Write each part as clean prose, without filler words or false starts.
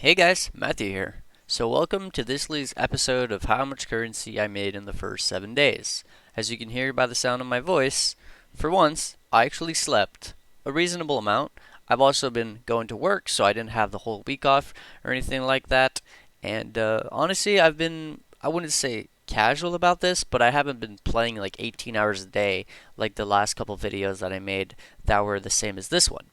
Hey guys, Matthew here. So welcome to this league's episode of how much currency I made in the first 7 days. As you can hear by the sound of my voice, for once, I actually slept a reasonable amount. I've also been going to work, so I didn't have the whole week off or anything like that. And honestly, I wouldn't say casual about this, but I haven't been playing like 18 hours a day like the last couple videos that I made that were the same as this one.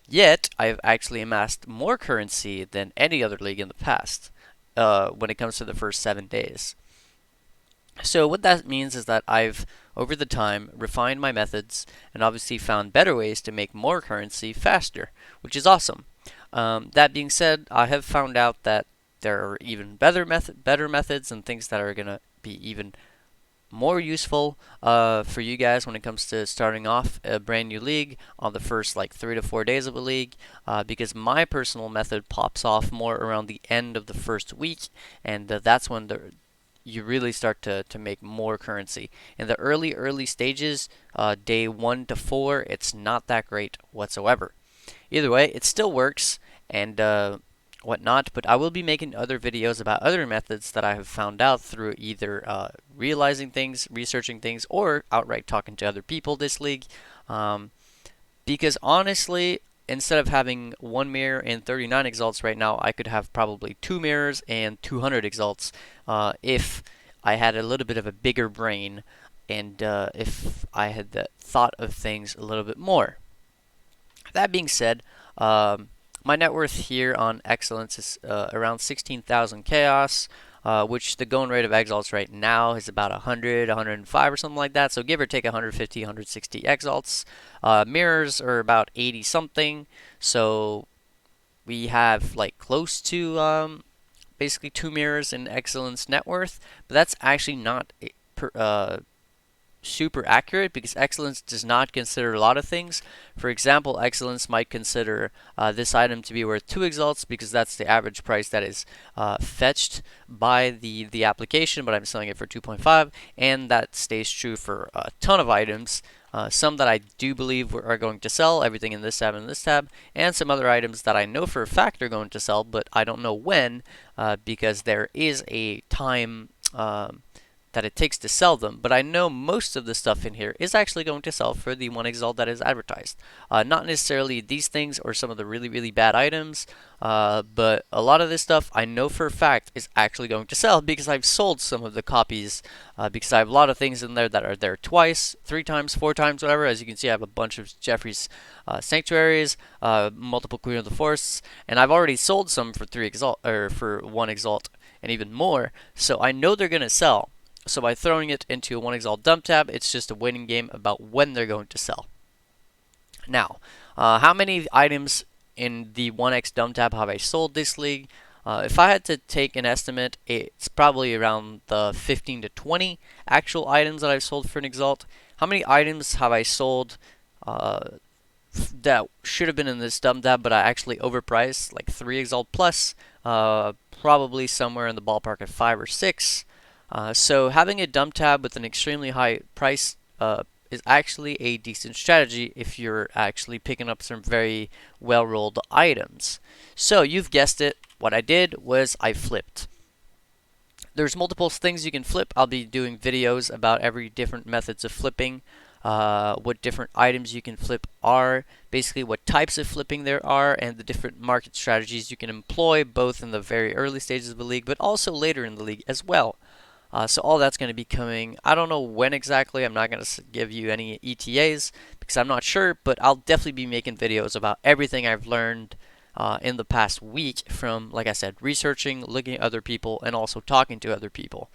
Yet, I've actually amassed more currency than any other league in the past when it comes to the first 7 days. So, what that means is that I've, over the time, refined my methods and obviously found better ways to make more currency faster, which is awesome. That being said, I have found out that there are even better methods and things that are going to be even more useful for you guys when it comes to starting off a brand new league on the first like 3 to 4 days of a league, because my personal method pops off more around the end of the first week, and that's when you really start to make more currency. In the early stages, day 1 to 4, it's not that great whatsoever. Either way, it still works and whatnot, but I will be making other videos about other methods that I have found out through either realizing things, researching things, or outright talking to other people this league. Um, because honestly, instead of having one mirror and 39 exalts right now, I could have probably two mirrors and 200 exalts if I had a little bit of a bigger brain and if I had thought of things a little bit more. That being said, my net worth here on Excellence is around 16,000 chaos, which the going rate of exalts right now is about 100, 105 or something like that. So give or take 150, 160 exalts. Mirrors are about 80 something. So we have like close to basically two mirrors in Excellence net worth, but that's actually not super accurate because Excellence does not consider a lot of things. For example, Excellence might consider this item to be worth 2 exalts because that's the average price that is fetched by the application, but I'm selling it for 2.5, and that stays true for a ton of items. Some that I do believe are going to sell, everything in this tab and this tab, and some other items that I know for a fact are going to sell, but I don't know when because there is a time that it takes to sell them, but I know most of the stuff in here is actually going to sell for the 1 exalt that is advertised. Not necessarily these things or some of the really bad items, but a lot of this stuff I know for a fact is actually going to sell because I've sold some of the copies, because I have a lot of things in there that are there twice, 3 times, 4 times, whatever. As you can see, I have a bunch of Jeffrey's Sanctuaries, multiple Queen of the Forests, and I've already sold some for 3 exalt, or for 1 exalt, and even more, so I know they're going to sell. So by throwing it into a 1 exalt dump tab, it's just a waiting game about when they're going to sell. Now, how many items in the 1x dump tab have I sold this league? If I had to take an estimate, it's probably around the 15 to 20 actual items that I've sold for an exalt. How many items have I sold that should have been in this dump tab, but I actually overpriced, like 3 exalt plus? Probably somewhere in the ballpark of 5 or 6. So having a dump tab with an extremely high price is actually a decent strategy if you're actually picking up some very well-rolled items. So you've guessed it, what I did was I flipped. There's multiple things you can flip. I'll be doing videos about every different methods of flipping, what different items you can flip are, basically what types of flipping there are, and the different market strategies you can employ both in the very early stages of the league, but also later in the league as well. So all that's going to be coming. I don't know when exactly. I'm not going to give you any ETAs because I'm not sure, but I'll definitely be making videos about everything I've learned in the past week from, like I said, researching, looking at other people, and also talking to other people.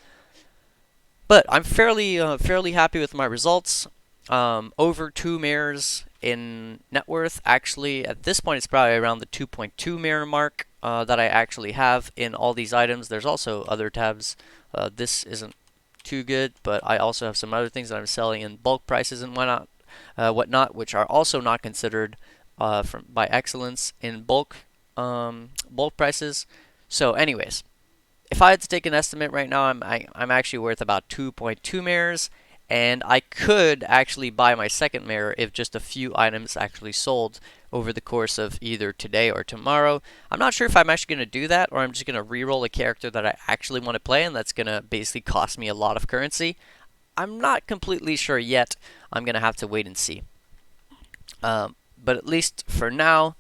But I'm fairly happy with my results. Over 2 mirrors in net worth. Actually, at this point, it's probably around the 2.2 mirror mark that I actually have in all these items. There's also other tabs. This isn't too good, but I also have some other things that I'm selling in bulk prices and whatnot, which are also not considered by Excellence in bulk prices. So, anyways, if I had to take an estimate right now, I'm actually worth about 2.2 mirrors, and I could actually buy my second mirror if just a few items actually sold over the course of either today or tomorrow. I'm not sure if I'm actually going to do that, or I'm just going to reroll a character that I actually want to play, and that's going to basically cost me a lot of currency. I'm not completely sure yet. I'm going to have to wait and see. But at least for now,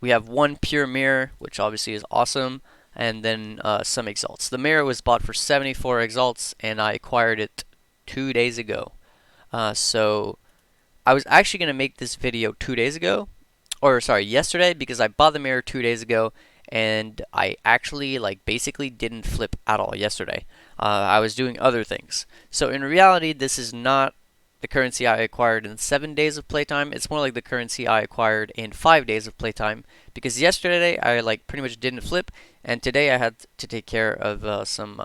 we have one pure mirror, which obviously is awesome, and then some exalts. The mirror was bought for 74 exalts, and I acquired it 2 days ago. So I was actually going to make this video 2 days ago, or sorry, yesterday, because I bought the mirror 2 days ago, and I actually basically didn't flip at all yesterday. I was doing other things. So in reality, this is not the currency I acquired in 7 days of playtime. It's more like the currency I acquired in 5 days of playtime, because yesterday I pretty much didn't flip, and today I had to take care of some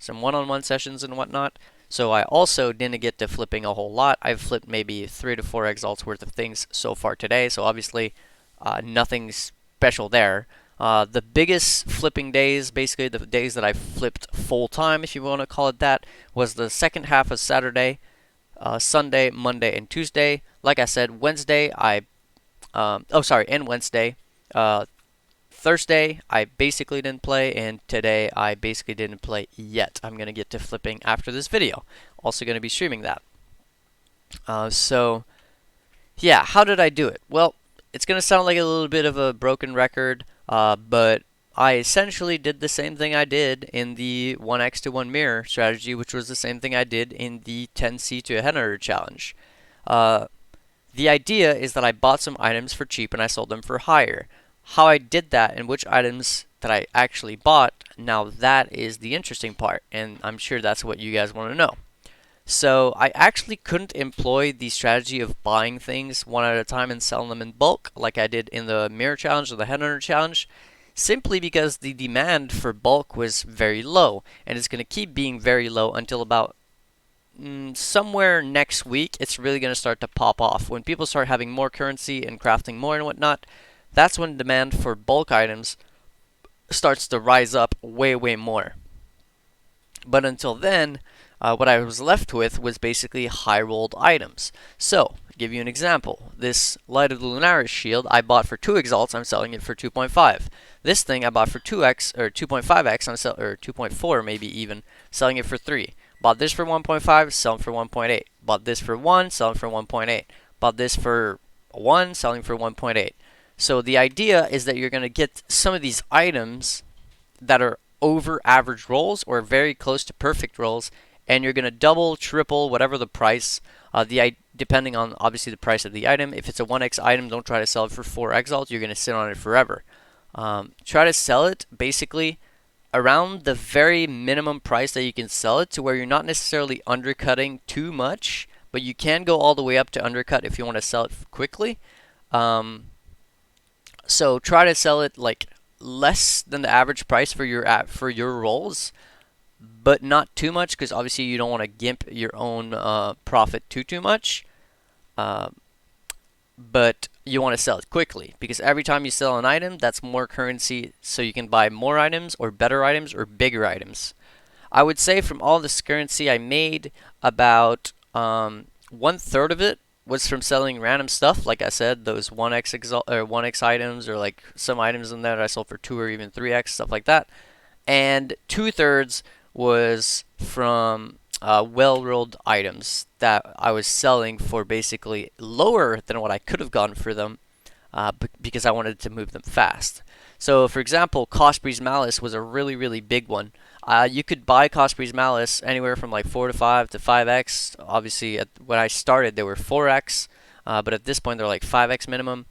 one-on-one sessions and whatnot. So I also didn't get to flipping a whole lot. I've flipped maybe 3 to 4 exalts worth of things so far today, so obviously nothing special there. The biggest flipping days, basically the days that I flipped full time, if you want to call it that, was the second half of Saturday, Sunday, Monday, and Tuesday. Like I said, Wednesday and Wednesday. Thursday, I basically didn't play, and today I basically didn't play yet. I'm going to get to flipping after this video. Also going to be streaming that. So, yeah, how did I do it? Well, it's going to sound like a little bit of a broken record, but I essentially did the same thing I did in the 1x to 1 mirror strategy, which was the same thing I did in the 10C to a header challenge. The idea is that I bought some items for cheap and I sold them for higher. How I did that and which items that I actually bought, now that is the interesting part, and I'm sure that's what you guys want to know. So I actually couldn't employ the strategy of buying things one at a time and selling them in bulk like I did in the mirror challenge or the headhunter challenge, simply because the demand for bulk was very low, and it's going to keep being very low until about somewhere next week. It's really going to start to pop off. When people start having more currency and crafting more and whatnot, that's when demand for bulk items starts to rise up way, way more. But until then, what I was left with was basically high-rolled items. So, to give you an example, this Light of the Lunaris shield I bought for 2 exalts, I'm selling it for 2.5. This thing I bought for 2x, or 2.5x, or 2.4 maybe even, selling it for 3. Bought this for 1.5, selling for 1.8. Bought this for 1, selling for 1.8. Bought this for 1, selling for 1.8. So the idea is that you're going to get some of these items that are over average rolls or very close to perfect rolls, and you're going to double, triple, whatever the price, depending on obviously the price of the item. If it's a 1x item, don't try to sell it for 4 exalts. You're going to sit on it forever. Try to sell it basically around the very minimum price that you can sell it to, where you're not necessarily undercutting too much, but you can go all the way up to undercut if you want to sell it quickly. So try to sell it less than the average price for your rolls, but not too much, because obviously you don't want to gimp your own profit too much. But you want to sell it quickly, because every time you sell an item, that's more currency, so you can buy more items or better items or bigger items. I would say from all this currency I made, about 1/3 of it was from selling random stuff. Like I said, those 1x items, or some items in there that I sold for 2 or even 3x, stuff like that. And 2/3 was from well-rolled items that I was selling for basically lower than what I could have gotten for them, because I wanted to move them fast. So, for example, Cosprey's Malice was a really, really big one. You could buy Cosprey's Malice anywhere from 4 to 5 to 5x. Obviously, when I started, they were 4x, but at this point, they're 5x minimum.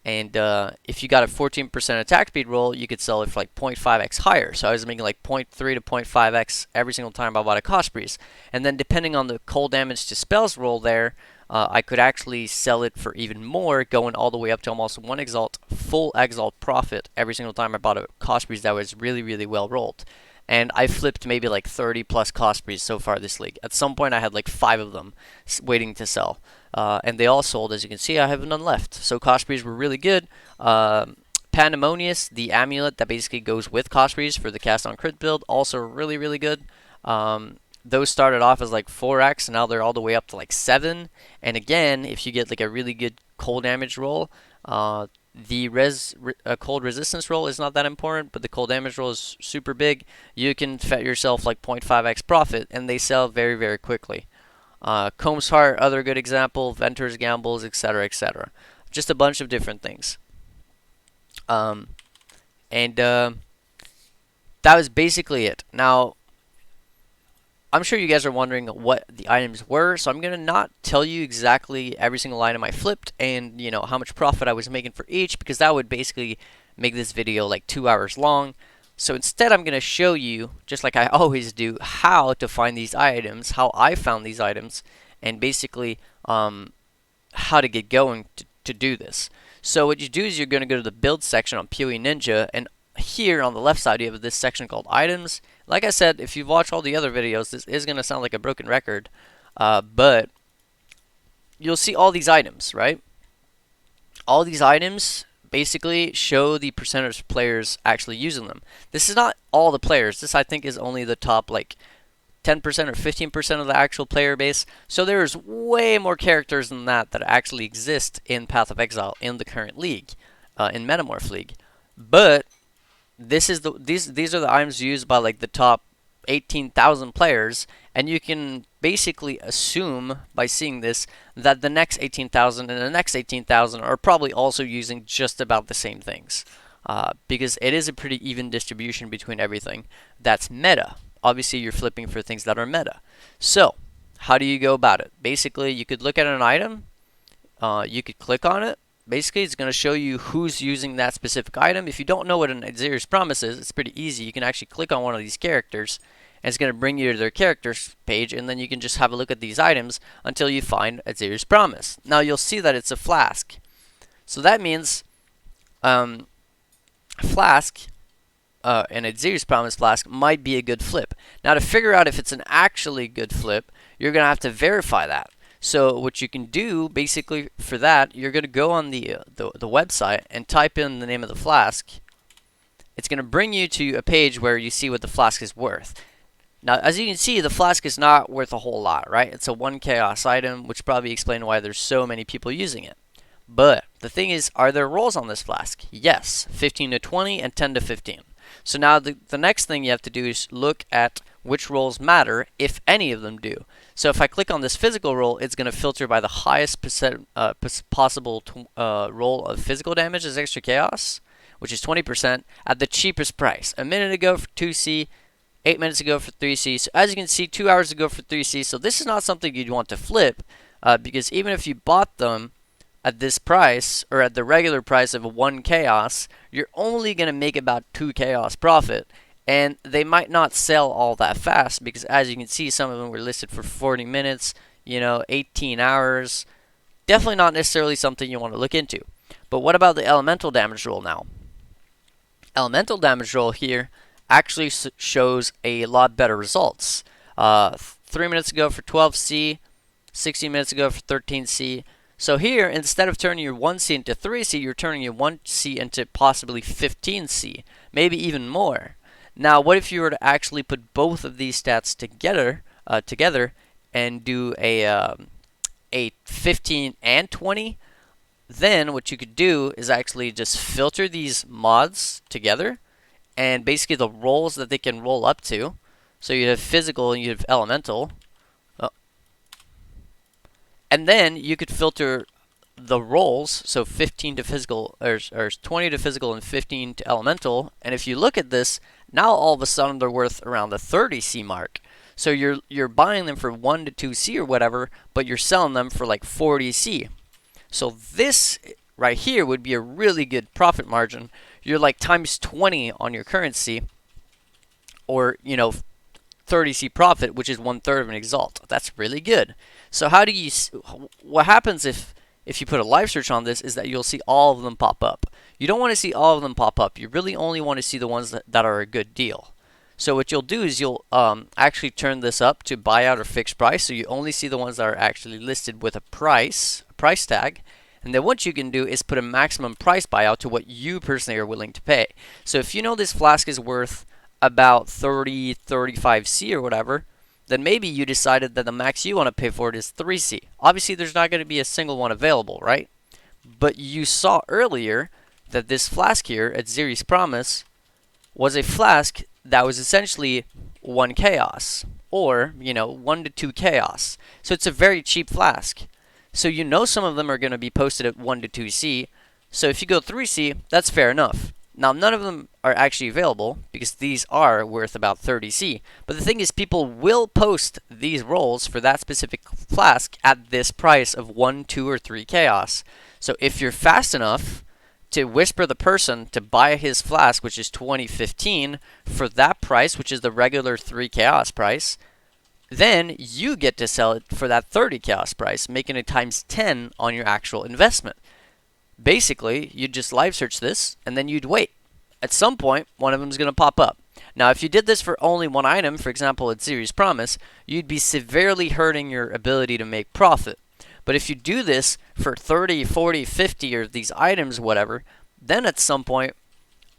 And if you got a 14% attack speed roll, you could sell it for 0.5x higher. So I was making 0.3 to 0.5x every single time I bought a Cosprey's. And then depending on the cold damage to spells roll there, I could actually sell it for even more, going all the way up to almost 1 exalt, full exalt profit every single time I bought a Cosprey's that was really, really well rolled. And I flipped maybe 30 plus Cosprey's so far this league. At some point I had 5 of them waiting to sell. And they all sold. As you can see, I have none left. So Cosprey's were really good. Pandemonious, the amulet that basically goes with Cosprey's for the cast on crit build, also really, really good. those started off as like 4x, and now they're all the way up to like 7. And again, if you get like a really good cold damage roll, the cold resistance roll is not that important, but the cold damage roll is super big. You can fet yourself like 0.5x profit, and they sell very, very quickly. Combs Heart, other good example, Ventur's Gambles, etc., etc. Just a bunch of different things. That was basically it. Now, I'm sure you guys are wondering what the items were, so I'm going to not tell you exactly every single item I flipped and, you know, how much profit I was making for each, because that would basically make this video like 2 hours long. So instead, I'm going to show you, just like I always do, how to find these items, how I found these items, and basically how to get going to do this. So what you do is you're going to go to the build section on PoE Ninja, and here on the left side you have this section called items. Like I said, if you've watched all the other videos, this is going to sound like a broken record, but you'll see all these items, right? All these items basically show the percentage of players actually using them. This is not all the players. This, I think, is only the top like 10% or 15% of the actual player base. So there's way more characters than that actually exist in Path of Exile in the current league, in Metamorph League. But these are the items used by like the top 18,000 players, and you can basically assume by seeing this that the next 18,000 and the next 18,000 are probably also using just about the same things, because it is a pretty even distribution between everything that's meta. Obviously, you're flipping for things that are meta. So, how do you go about it? Basically, you could look at an item, you could click on it. Basically, it's going to show you who's using that specific item. If you don't know what an Azirius Promise is, it's pretty easy. You can actually click on one of these characters, and it's going to bring you to their characters page, and then you can just have a look at these items until you find Azirius Promise. Now, you'll see that it's a flask. So that means flask, an Azirius Promise flask might be a good flip. Now, to figure out if it's an actually good flip, you're going to have to verify that. So what you can do basically for that, you're going to go on the website and type in the name of the flask. It's going to bring you to a page where you see what the flask is worth. Now, as you can see, the flask is not worth a whole lot, right? It's a 1 chaos item, which probably explains why there's so many people using it. But the thing is, are there rolls on this flask? Yes, 15 to 20 and 10 to 15. So now the next thing you have to do is look at which rolls matter, if any of them do. So if I click on this physical roll, it's going to filter by the highest possible roll of physical damage as extra chaos, which is 20%, at the cheapest price. A minute ago for 2C, 8 minutes ago for 3C. So as you can see, 2 hours ago for 3C. So this is not something you'd want to flip, because even if you bought them at this price, or at the regular price of 1 chaos, you're only going to make about 2 chaos profit. And they might not sell all that fast, because as you can see, some of them were listed for 40 minutes, 18 hours. Definitely not necessarily something you want to look into. But what about the elemental damage roll now? Elemental damage roll here actually shows a lot better results. 3 minutes ago for 12C, 16 minutes ago for 13C. So here, instead of turning your 1C into 3C, you're turning your 1C into possibly 15C, maybe even more. Now, what if you were to actually put both of these stats together, and do a 15 and 20? Then what you could do is actually just filter these mods together, and basically the rolls that they can roll up to. So you have physical and you have elemental, and then you could filter the rolls, so 15 to physical, or 20 to physical and 15 to elemental. And if you look at this, now all of a sudden they're worth around the 30C mark. So you're buying them for 1 to 2C or whatever, but you're selling them for like 40C. So this right here would be a really good profit margin. You're like times 20 on your currency, or 30C profit, which is 1/3 of an exalt. That's really good. So how do you? What happens if you put a live search on this is that you'll see all of them pop up. You don't want to see all of them pop up. You really only want to see the ones that are a good deal. So what you'll do is you'll actually turn this up to buyout or fixed price. So you only see the ones that are actually listed with a price tag. And then what you can do is put a maximum price buyout to what you personally are willing to pay. So if you know this flask is worth about 35C or whatever, then maybe you decided that the max you want to pay for it is 3C. Obviously, there's not going to be a single one available, right? But you saw earlier that this flask here at Zeri's Promise was a flask that was essentially 1 chaos, or, 1 to 2 chaos. So it's a very cheap flask. So some of them are going to be posted at 1 to 2C. So if you go 3C, that's fair enough. Now, none of them are actually available because these are worth about 30C. But the thing is, people will post these rolls for that specific flask at this price of 1, 2, or 3 chaos. So if you're fast enough to whisper the person to buy his flask, which is 2015, for that price, which is the regular 3 chaos price, then you get to sell it for that 30 chaos price, making it times 10 on your actual investment. Basically, you'd just live search this, and then you'd wait. At some point, one of them is going to pop up. Now, if you did this for only one item, for example, at Zeri's Promise, you'd be severely hurting your ability to make profit. But if you do this for 30, 40, 50, or these items, whatever, then at some point,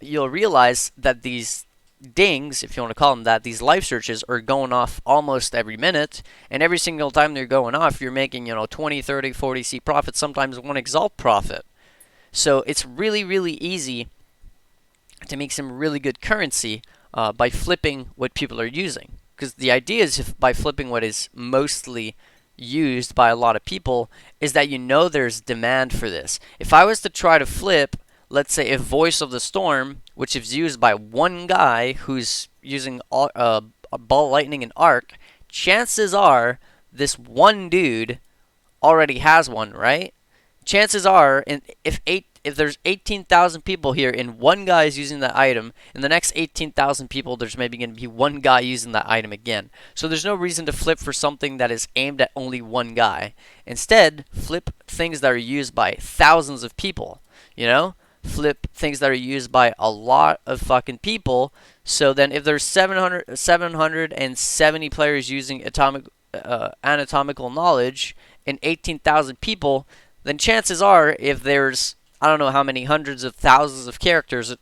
you'll realize that these dings, if you want to call them that, these live searches are going off almost every minute, and every single time they're going off, you're making, 20, 30, 40C profit, sometimes 1 exalt profit. So it's really, really easy to make some really good currency by flipping what people are using. Because the idea is, by flipping what is mostly used by a lot of people, is that there's demand for this. If I was to try to flip, let's say, a Voice of the Storm, which is used by one guy who's using Ball Lightning and Arc, chances are this one dude already has one, right? Chances are, if there's 18,000 people here and one guy is using that item, in the next 18,000 people, there's maybe going to be one guy using that item again. So there's no reason to flip for something that is aimed at only one guy. Instead, flip things that are used by thousands of people, Flip things that are used by a lot of fucking people. So then if there's 770 players using anatomical knowledge and 18,000 people, then chances are, if there's, I don't know how many hundreds of thousands of characters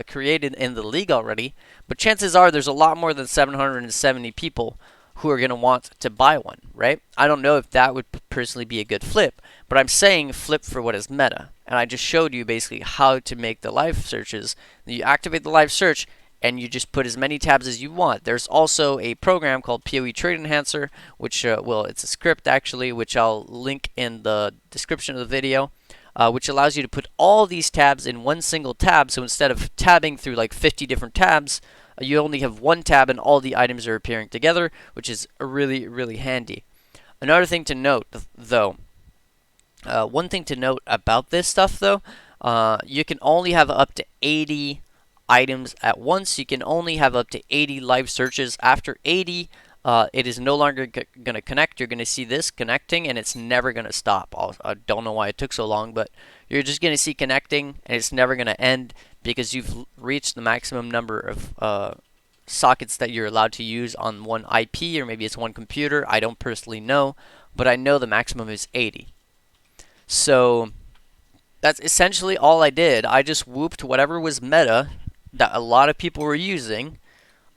created in the league already, but chances are there's a lot more than 770 people who are going to want to buy one, right? I don't know if that would personally be a good flip, but I'm saying flip for what is meta. And I just showed you basically how to make the live searches. You activate the live search, and you just put as many tabs as you want. There's also a program called PoE Trade Enhancer, which, it's a script actually, which I'll link in the description of the video, which allows you to put all these tabs in one single tab. So instead of tabbing through like 50 different tabs, you only have one tab and all the items are appearing together, which is really, really handy. Another thing to note, though, one thing to note about this stuff, though, you can only have up to 80 items at once. You can only have up to 80 live searches. After 80, it is no longer going to connect. You're going to see this connecting, and it's never going to stop. I don't know why it took so long, but you're just going to see connecting, and it's never going to end because you've reached the maximum number of sockets that you're allowed to use on one IP, or maybe it's one computer. I don't personally know, but I know the maximum is 80. So that's essentially all I did. I just whooped whatever was meta that a lot of people were using.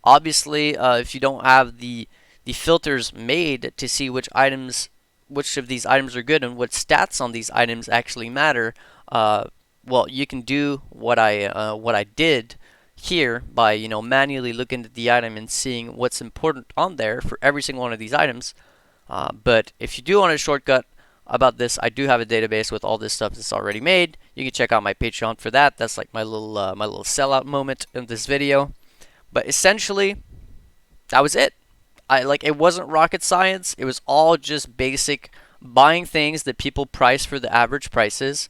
Obviously, if you don't have the filters made to see which of these items are good and what stats on these items actually matter, well, you can do what I did here by manually looking at the item and seeing what's important on there for every single one of these items. But if you do want a shortcut about this, I do have a database with all this stuff that's already made. You can check out my Patreon for that. That's like my little sellout moment in this video. But essentially, that was it. It wasn't rocket science. It was all just basic buying things that people price for the average prices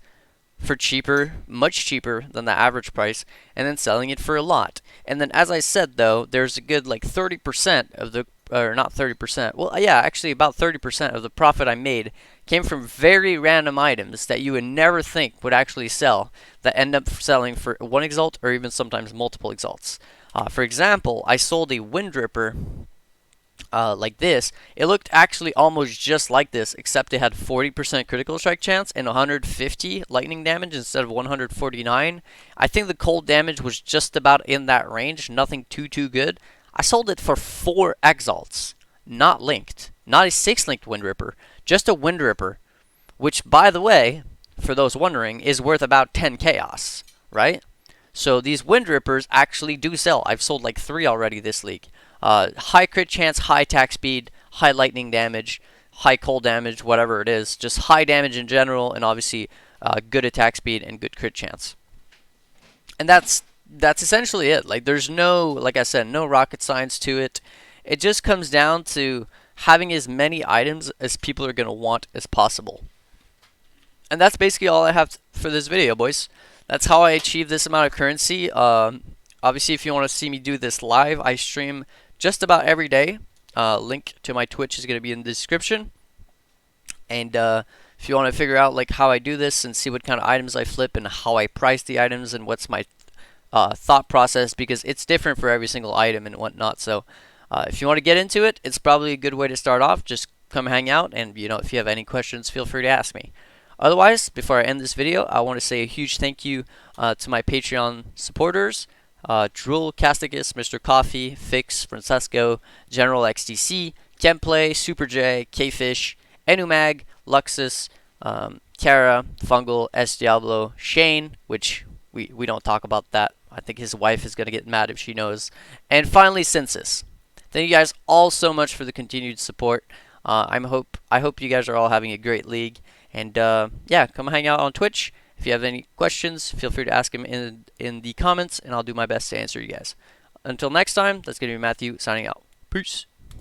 for cheaper, much cheaper than the average price, and then selling it for a lot. And then, as I said, though, there's a good 30% of the, or not 30%, well, yeah, actually about 30% of the profit I made came from very random items that you would never think would actually sell, that end up selling for one exalt or even sometimes multiple exalts. For example, I sold a Wind Ripper like this. It looked actually almost just like this, except it had 40% critical strike chance and 150 lightning damage instead of 149. I think the cold damage was just about in that range, nothing too good. I sold it for 4 exalts. not linked. Not a 6 linked Wind Ripper, just a Wind Ripper, which, by the way, for those wondering, is worth about 10 chaos, right? So these Wind Rippers actually do sell. I've sold like 3 already this league. High crit chance, high attack speed, high lightning damage, high cold damage, whatever it is. Just high damage in general, and obviously good attack speed and good crit chance. And that's essentially it. Like, there's no, like I said, no rocket science to it. It just comes down to having as many items as people are going to want as possible. And that's basically all I have for this video, boys. That's how I achieve this amount of currency. Obviously, if you want to see me do this live, I stream just about every day. Link to my Twitch is going to be in the description. And if you want to figure out like how I do this and see what kind of items I flip and how I price the items and what's my thought process, because it's different for every single item and whatnot. So if you want to get into it, it's probably a good way to start off. Just come hang out, and if you have any questions, feel free to ask me. Otherwise, before I end this video, I want to say a huge thank you to my Patreon supporters. Drool, Casticus, MrCoffee, Fix, Francesco, General XDC, ChemPlay, Super J, KFish, Enumag, Luxus, Khara, Fungal, SDiablo, Shane, which we don't talk about that. I think his wife is going to get mad if she knows. And finally, Synsis. Thank you guys all so much for the continued support. I hope you guys are all having a great league. And yeah, come hang out on Twitch. If you have any questions, feel free to ask them in the comments, and I'll do my best to answer you guys. Until next time, that's going to be Matthew signing out. Peace.